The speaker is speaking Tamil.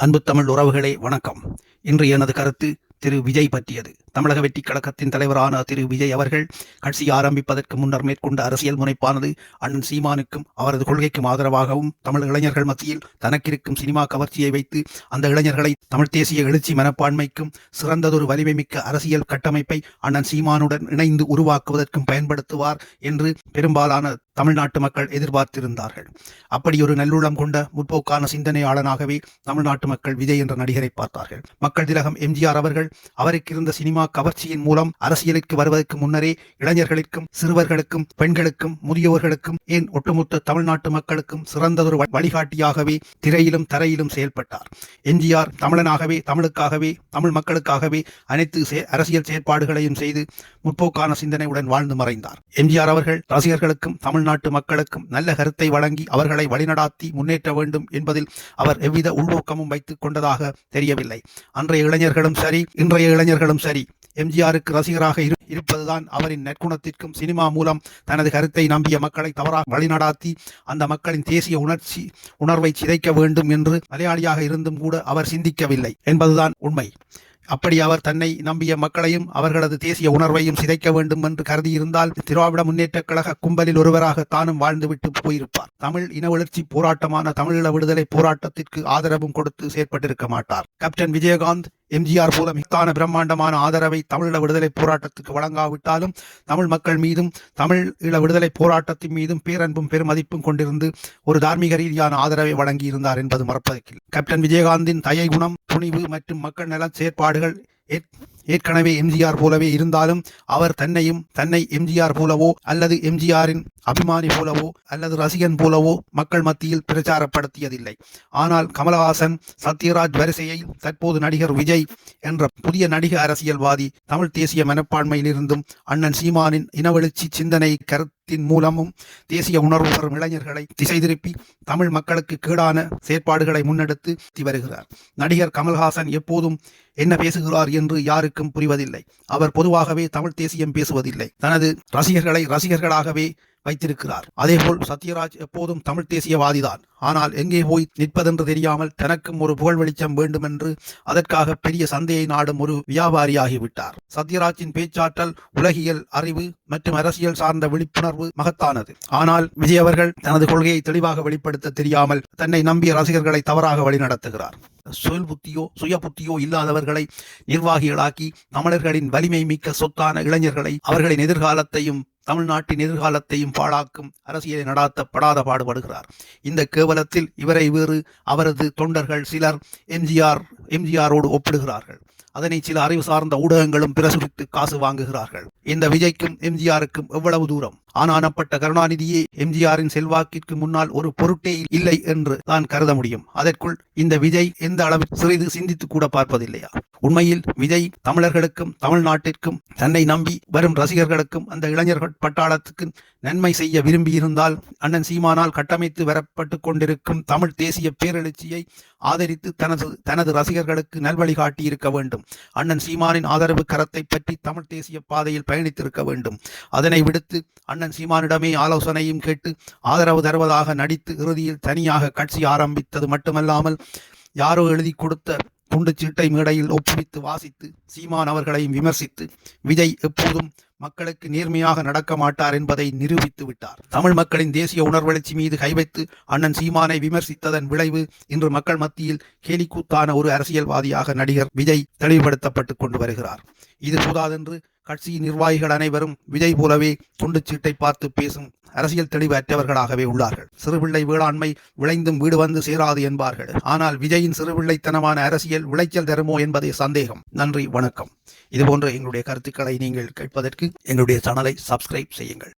அன்பு தமிழ் உறவுகளே வணக்கம். இன்று எனது கருத்து திரு விஜய் பற்றியது. தமிழக வெற்றி கழகத்தின் தலைவரான திரு விஜய் அவர்கள் கட்சி ஆரம்பிப்பதற்கு முன்னர் மேற்கொண்ட அரசியல் முனைப்பானது அண்ணன் சீமானுக்கும் அவரது கொள்கைக்கும் ஆதரவாகவும் தமிழ் இளைஞர்கள் மத்தியில் தனக்கிருக்கும் சினிமா கவர்ச்சியை வைத்து அந்த இளைஞர்களை தமிழ் தேசிய எழுச்சி மனப்பான்மைக்கும் சிறந்ததொரு வலிமை மிக்க அரசியல் கட்டமைப்பை அண்ணன் சீமானுடன் இணைந்து உருவாக்குவதற்கும் பயன்படுத்துவார் என்று பெரும்பாலான தமிழ்நாட்டு மக்கள் எதிர்பார்த்திருந்தார்கள். அப்படி ஒரு நல்லுள்ளம் கொண்ட முற்போக்கான சிந்தனையாளனாகவே தமிழ்நாட்டு மக்கள் விஜய் என்ற நடிகரை பார்த்தார்கள். மக்கள் திலகம் எம்ஜிஆர் அவர்கள் அவருக்கு இருந்த சினிமா கவர்ச்சியின் மூலம் அரசியலுக்கு வருவதற்கு முன்னரே இளைஞர்களுக்கும் சிறுவர்களுக்கும் பெண்களுக்கும் முதியோர்களுக்கும் ஏன் ஒட்டுமொத்த தமிழ்நாட்டு மக்களுக்கும் சிறந்ததொரு வழிகாட்டியாகவே திரையிலும் தரையிலும் செயல்பட்டார். எம்ஜிஆர் தமிழனாகவே தமிழுக்காகவே தமிழ் மக்களுக்காகவே அனைத்து அரசியல் செயற்பாடுகளையும் செய்து முற்போக்கான சிந்தனையுடன் வாழ்ந்து மறைந்தார். எம்ஜிஆர் அவர்கள் ரசிகர்களுக்கும் தமிழ்நாட்டு மக்களுக்கும் நல்ல கருத்தை வழங்கி அவர்களை வழிநடாத்தி முன்னேற்ற வேண்டும் என்பதில் அவர் எவ்வித உள்நோக்கமும் வைத்துக் கொண்டதாக தெரியவில்லை. அன்றைய இளைஞர்களும் சரி இன்றைய இளைஞர்களும் சரி எம்ஜிஆருக்கு ரசிகராக இருப்பதுதான் அவரின் நற்குணத்திற்கும் சினிமா மூலம் தனது கருத்தை நம்பிய மக்களை தவறாக வழிநடாத்தி அந்த மக்களின் தேசிய உணர்வை சிதைக்க வேண்டும் என்று மலையாளியாக இருந்தும் கூட அவர் சிந்திக்கவில்லை என்பதுதான் உண்மை. அப்படி அவர் தன்னை நம்பிய மக்களையும் அவர்களது தேசிய உணர்வையும் சிதைக்க வேண்டும் என்று கருதியிருந்தால் திராவிட முன்னேற்ற கழக கும்பலில் ஒருவராக தானும் வாழ்ந்துவிட்டு போயிருப்பார். தமிழ் இன வளர்ச்சி போராட்டமான தமிழீழ விடுதலை போராட்டத்திற்கு ஆதரவும் கொடுத்து செயற்பட்டிருக்க மாட்டார். கேப்டன் விஜயகாந்த் எம்ஜிஆர் போல மிகத்தான பிரம்மாண்டமான ஆதரவை தமிழீழ விடுதலை போராட்டத்துக்கு வழங்காவிட்டாலும் தமிழ் மக்கள் மீதும் தமிழ் ஈழ விடுதலை போராட்டத்தின் மீதும் பேரன்பும் பெருமதிப்பும் கொண்டிருந்து ஒரு தார்மீக ரீதியான ஆதரவை வழங்கியிருந்தார் என்பது மறப்பதற்கில்லை. கேப்டன் விஜயகாந்தின் தயை குணம், துணிவு மற்றும் மக்கள் நல செயற்பாடுகள் ஏற்கனவே எம்ஜிஆர் போலவே இருந்தாலும் அவர் தன்னை எம்ஜிஆர் போலவோ அல்லது எம்ஜிஆரின் அபிமானி போலவோ அல்லது ரசிகன் போலவோ மக்கள் மத்தியில் பிரச்சாரப்படுத்தியதில்லை. ஆனால் கமலஹாசன், சத்யராஜ் வரிசையை தற்போது நடிகர் விஜய் என்ற புதிய நடிக அரசியல்வாதி தமிழ் தேசிய மனப்பான்மையிலிருந்தும் அண்ணன் சீமானின் இனவெழுச்சி சிந்தனை கருத்தின் மூலமும் தேசிய உணர்வு பெறும் இளைஞர்களை திசை திருப்பி தமிழ் மக்களுக்கு கேடான செயற்பாடுகளை முன்னெடுத்து வருகிறார். நடிகர் கமல்ஹாசன் எப்போதும் என்ன பேசுகிறார் என்று யாருக்கும் புரிவதில்லை. அவர் பொதுவாகவே தமிழ் தேசியம் பேசுவதில்லை. தனது ரசிகர்களை ரசிகர்களாகவே வைத்திருக்கிறார். அதேபோல் சத்யராஜ் எப்போதும் தமிழ் தேசியவாதிதான். ஆனால் எங்கே போய் நிற்பதென்று தெரியாமல் தனக்கும் ஒரு புகழ் வெளிச்சம் வேண்டும் என்று அதற்காக பெரிய சந்தையை நாடும் ஒரு வியாபாரியாகிவிட்டார். சத்யராஜின் பேச்சாற்றல், உலகியல் அறிவு மற்றும் அரசியல் சார்ந்த விழிப்புணர்வு மகத்தானது. ஆனால் விஜய் அவர்கள் தனது கொள்கையை தெளிவாக வெளிப்படுத்த தெரியாமல் தன்னை நம்பிய ரசிகர்களை தவறாக வழிநடத்துகிறார். சுய புத்தியோ இல்லாதவர்களை நிர்வாகிகளாக்கி தமிழர்களின் வலிமை மிக்க சொத்தான இளைஞர்களை அவர்களின் எதிர்காலத்தையும் தமிழ்நாட்டின் எதிர்காலத்தையும் பாழாக்கும் அரசியலை நடாத்தப்படாத பாடுபடுகிறார். இந்த கேவலத்தில் இவரை வேறு அவரது தொண்டர்கள் சிலர் எம்ஜிஆரோடு ஒப்பிடுகிறார்கள். அதனை சில அறிவு சார்ந்த ஊடகங்களும் பிரசுரித்து காசு வாங்குகிறார்கள். இந்த விஜய்க்கும் எம்ஜிஆருக்கும் எவ்வளவு தூரம்? ஆனானப்பட்ட கருணாநிதியே எம்ஜிஆரின் செல்வாக்கிற்கு முன்னால் ஒரு பொருட்டே இல்லை என்று தான் கருத முடியும். அதற்குள் இந்த விஜய் எந்த அளவில் சிறிது சிந்தித்து கூட பார்ப்பதில்லையா? உண்மையில் விஜய் தமிழர்களுக்கும் தமிழ்நாட்டிற்கும் தன்னை நம்பி வரும் ரசிகர்களுக்கும் அந்த இளைஞர்கள் பட்டாளத்துக்கு நன்மை செய்ய விரும்பியிருந்தால் அண்ணன் சீமானால் கட்டமைத்து வரப்பட்டு கொண்டிருக்கும் தமிழ் தேசிய பேரெழுச்சியை ஆதரித்து தனது ரசிகர்களுக்கு நல்வழி காட்டியிருக்க வேண்டும். அண்ணன் சீமானின் ஆதரவு கரத்தை பற்றி தமிழ் தேசிய பாதையில் பயணித்திருக்க வேண்டும். அதனை விடுத்து அண்ணன் சீமானிடமே ஆலோசனையும் கேட்டு ஆதரவு தருவதாக நடித்து இறுதியில் தனியாக கட்சி ஆரம்பித்தது மட்டுமல்லாமல் யாரோ எழுதி கொடுத்த துண்டுச்சீட்டை மேடையில் ஒப்புவித்து வாசித்து சீமான் அவர்களையும் விமர்சித்து விஜய் எப்போதும் மக்களுக்கு நேர்மையாக நடக்க மாட்டார் என்பதை நிரூபித்து விட்டார். தமிழ் மக்களின் தேசிய உணர்வெழுச்சி மீது கைவைத்து அண்ணன் சீமானை விமர்சித்ததன் விளைவு இன்று மக்கள் மத்தியில் கேலிக்கூத்தான ஒரு அரசியல்வாதியாக நடிகர் விஜய் தெளிவுபடுத்தப்பட்டு கொண்டு வருகிறார். இது போதாதென்று கட்சியின் நிர்வாகிகள் அனைவரும் விஜய் போலவே துண்டுச்சீட்டை பார்த்து பேசும் அரசியல் தெளிவு அற்றவர்களாகவே உள்ளார்கள். சிறுபிள்ளை வேளாண்மை விளைந்தும் வீடு வந்து சேராது என்பார்கள். ஆனால் விஜயின் சிறுபிள்ளைத்தனமான அரசியல் விளைச்சல் தருமோ என்பதே சந்தேகம். நன்றி, வணக்கம். இதுபோன்ற எங்களுடைய கருத்துக்களை நீங்கள் கேட்பதற்கு எங்களுடைய சேனலை சப்ஸ்கிரைப் செய்யுங்கள்.